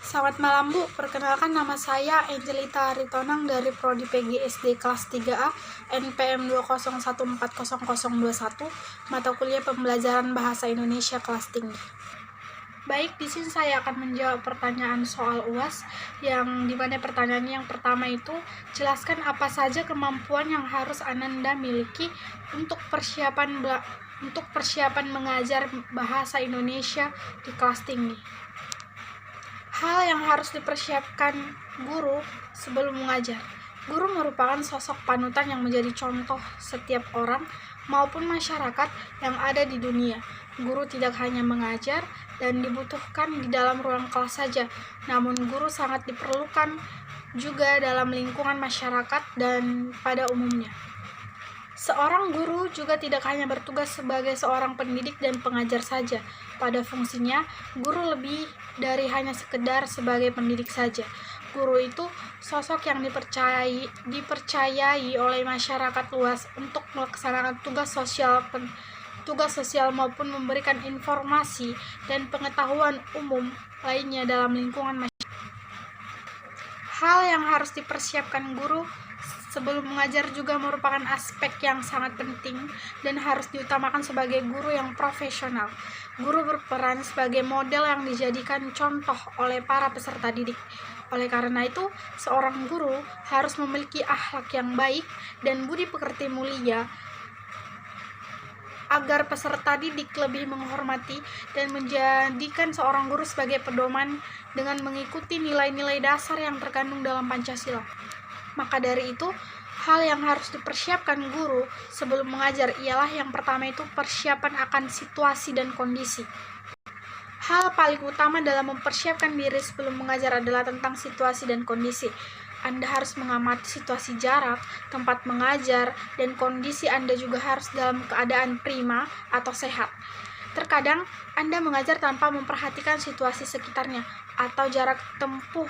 Selamat malam Bu, perkenalkan nama saya Angelita Aritonang dari Prodi PGSD kelas 3A NPM 201400021 mata kuliah pembelajaran bahasa Indonesia kelas tinggi. Baik, di sini saya akan menjawab pertanyaan soal UAS yang dimana pertanyaan yang pertama itu, jelaskan apa saja kemampuan yang harus Ananda miliki untuk persiapan mengajar bahasa Indonesia di kelas tinggi. Hal yang harus dipersiapkan guru sebelum mengajar. Guru merupakan sosok panutan yang menjadi contoh setiap orang maupun masyarakat yang ada di dunia. Guru tidak hanya mengajar dan dibutuhkan di dalam ruang kelas saja, namun guru sangat diperlukan juga dalam lingkungan masyarakat dan pada umumnya. Seorang guru juga tidak hanya bertugas sebagai seorang pendidik dan pengajar saja. Pada fungsinya, guru lebih dari hanya sekedar sebagai pendidik saja. Guru itu sosok yang dipercayai oleh masyarakat luas untuk melaksanakan tugas sosial maupun memberikan informasi dan pengetahuan umum lainnya dalam lingkungan masyarakat. Hal yang harus dipersiapkan guru sebelum mengajar juga merupakan aspek yang sangat penting dan harus diutamakan sebagai guru yang profesional. Guru berperan sebagai model yang dijadikan contoh oleh para peserta didik. Oleh karena itu, seorang guru harus memiliki akhlak yang baik dan budi pekerti mulia agar peserta didik lebih menghormati dan menjadikan seorang guru sebagai pedoman dengan mengikuti nilai-nilai dasar yang terkandung dalam Pancasila. Maka dari itu, hal yang harus dipersiapkan guru sebelum mengajar ialah yang pertama itu persiapan akan situasi dan kondisi. Hal paling utama dalam mempersiapkan diri sebelum mengajar adalah tentang situasi dan kondisi. Anda harus mengamati situasi jarak, tempat mengajar, dan kondisi Anda juga harus dalam keadaan prima atau sehat. Terkadang Anda mengajar tanpa memperhatikan situasi sekitarnya atau jarak tempuh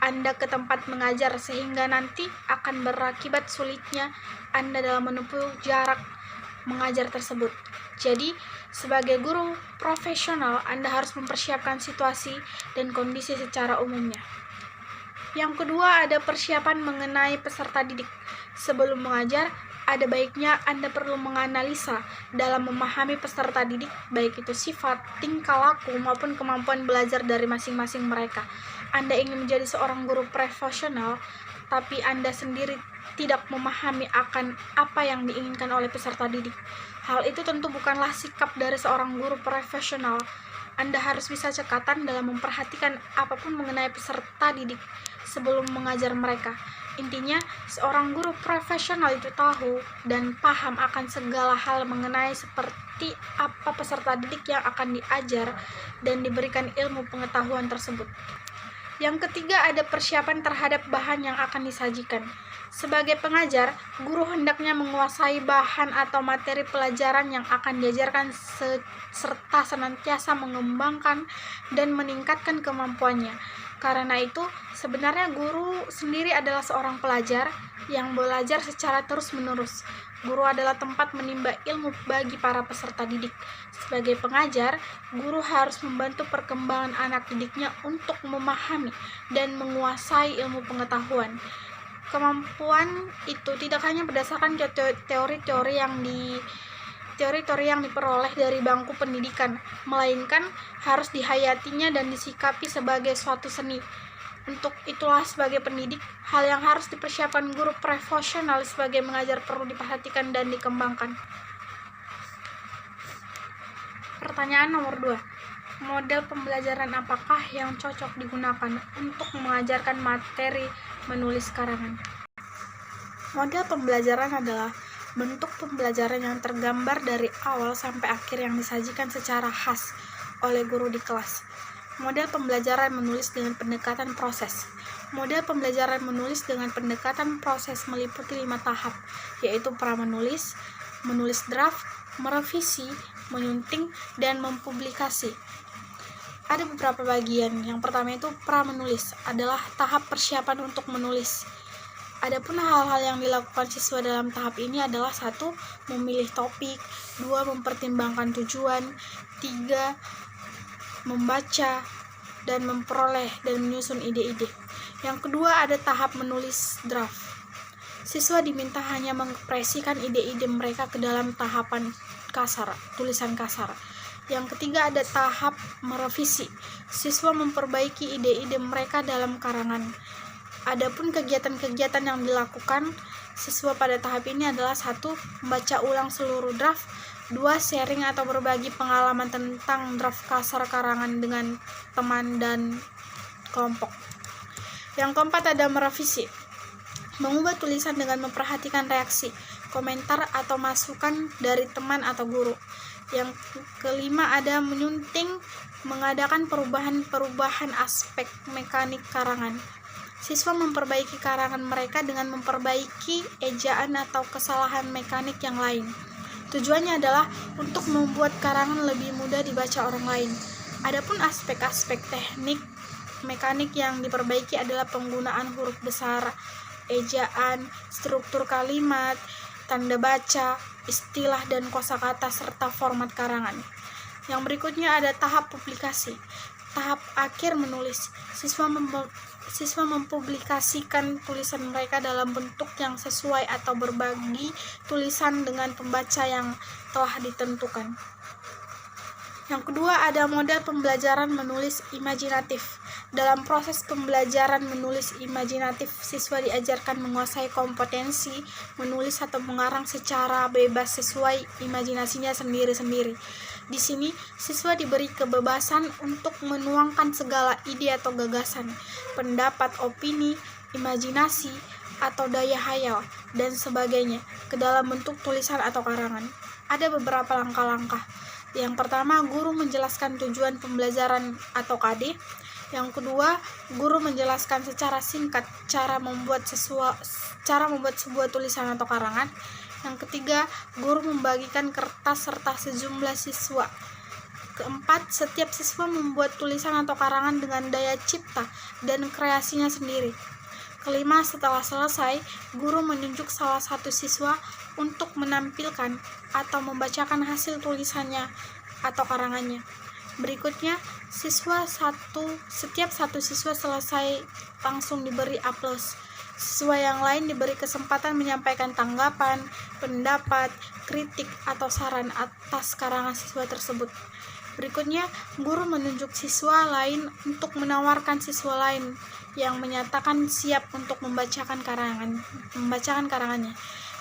Anda ke tempat mengajar sehingga nanti akan berakibat sulitnya Anda dalam menempuh jarak mengajar tersebut. Jadi, sebagai guru profesional, Anda harus mempersiapkan situasi dan kondisi secara umumnya. Yang kedua, ada persiapan mengenai peserta didik. Sebelum mengajar, ada baiknya Anda perlu menganalisa dalam memahami peserta didik, baik itu sifat, tingkah laku, maupun kemampuan belajar dari masing-masing mereka. Anda ingin menjadi seorang guru profesional, tapi Anda sendiri tidak memahami akan apa yang diinginkan oleh peserta didik. Hal itu tentu bukanlah sikap dari seorang guru profesional. Anda harus bisa cekatan dalam memperhatikan apapun mengenai peserta didik sebelum mengajar mereka. Intinya, seorang guru profesional itu tahu dan paham akan segala hal mengenai seperti apa peserta didik yang akan diajar dan diberikan ilmu pengetahuan tersebut. Yang ketiga, ada persiapan terhadap bahan yang akan disajikan. Sebagai pengajar, guru hendaknya menguasai bahan atau materi pelajaran yang akan diajarkan serta senantiasa mengembangkan dan meningkatkan kemampuannya. Karena itu, sebenarnya guru sendiri adalah seorang pelajar yang belajar secara terus-menerus. Guru adalah tempat menimba ilmu bagi para peserta didik. Sebagai pengajar, guru harus membantu perkembangan anak didiknya untuk memahami dan menguasai ilmu pengetahuan. Kemampuan itu tidak hanya berdasarkan teori-teori yang diperoleh dari bangku pendidikan, melainkan harus dihayatinya dan disikapi sebagai suatu seni. Untuk itulah sebagai pendidik, hal yang harus dipersiapkan guru profesional sebagai mengajar perlu diperhatikan dan dikembangkan. Pertanyaan nomor 2. Model pembelajaran apakah yang cocok digunakan untuk mengajarkan materi menulis karangan? Model pembelajaran adalah bentuk pembelajaran yang tergambar dari awal sampai akhir yang disajikan secara khas oleh guru di kelas. Model pembelajaran menulis dengan pendekatan proses. Model pembelajaran menulis dengan pendekatan proses meliputi 5 tahap, yaitu pra-menulis, menulis draft, merevisi, menyunting, dan mempublikasi. Ada beberapa bagian. Yang pertama itu pra-menulis adalah tahap persiapan untuk menulis. Adapun hal-hal yang dilakukan siswa dalam tahap ini adalah 1. Memilih topik, 2. Mempertimbangkan tujuan, 3. Membaca, dan memperoleh dan menyusun ide-ide. Yang kedua, ada tahap menulis draft. Siswa diminta hanya mengekspresikan ide-ide mereka ke dalam tahapan kasar, tulisan kasar. Yang ketiga, ada tahap merevisi. Siswa memperbaiki ide-ide mereka dalam karangan. Adapun kegiatan-kegiatan yang dilakukan siswa pada tahap ini adalah: 1. Membaca ulang seluruh draft. 2. Sharing atau berbagi pengalaman tentang draft kasar karangan dengan teman dan kelompok. Yang keempat, ada merevisi. Mengubah tulisan dengan memperhatikan reaksi, komentar atau masukan dari teman atau guru. Yang kelima, ada menyunting, mengadakan perubahan aspek mekanik karangan. Siswa memperbaiki karangan mereka dengan memperbaiki ejaan atau kesalahan mekanik yang lain. Tujuannya adalah untuk membuat karangan lebih mudah dibaca orang lain. Adapun aspek-aspek teknik mekanik yang diperbaiki adalah penggunaan huruf besar, ejaan, struktur kalimat, tanda baca, istilah dan kosakata serta format karangan. Yang berikutnya ada tahap publikasi. Tahap akhir menulis. Siswa mempublikasikan tulisan mereka dalam bentuk yang sesuai atau berbagi tulisan dengan pembaca yang telah ditentukan. Yang kedua, ada model pembelajaran menulis imajinatif. Dalam proses pembelajaran menulis imajinatif, siswa diajarkan menguasai kompetensi menulis atau mengarang secara bebas sesuai imajinasinya sendiri-sendiri. Di sini, siswa diberi kebebasan untuk menuangkan segala ide atau gagasan, pendapat, opini, imajinasi, atau daya hayal, dan sebagainya ke dalam bentuk tulisan atau karangan. Ada beberapa langkah-langkah. Yang pertama, guru menjelaskan tujuan pembelajaran atau KD. Yang kedua, guru menjelaskan secara singkat cara membuat sebuah tulisan atau karangan. Yang ketiga, guru membagikan kertas serta sejumlah siswa. Keempat, setiap siswa membuat tulisan atau karangan dengan daya cipta dan kreasinya sendiri. Kelima, setelah selesai, guru menunjuk salah satu siswa untuk menampilkan atau membacakan hasil tulisannya atau karangannya. Berikutnya, setiap satu siswa selesai langsung diberi aplaus. Siswa yang lain diberi kesempatan menyampaikan tanggapan, pendapat, kritik, atau saran atas karangan siswa tersebut. Berikutnya, guru menunjuk siswa lain untuk menawarkan siswa lain yang menyatakan siap untuk membacakan karangannya.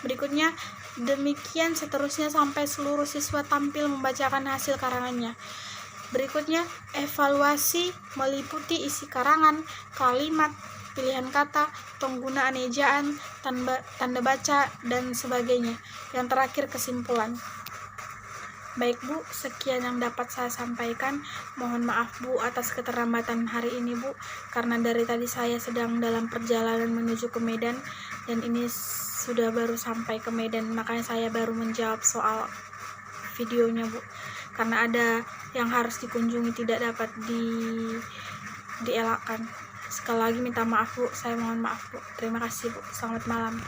Berikutnya, demikian seterusnya sampai seluruh siswa tampil membacakan hasil karangannya. Berikutnya, evaluasi meliputi isi karangan, kalimat, pilihan kata, penggunaan ejaan, tanda baca, dan sebagainya. Yang terakhir, kesimpulan. Baik Bu, sekian yang dapat saya sampaikan. Mohon maaf Bu atas keterlambatan hari ini Bu, karena dari tadi saya sedang dalam perjalanan menuju ke Medan, dan ini sudah baru sampai ke Medan, makanya saya baru menjawab soal videonya Bu, karena ada yang harus dikunjungi tidak dapat dielakkan. Sekali lagi minta maaf Bu, saya mohon maaf Bu. Terima kasih Bu, selamat malam.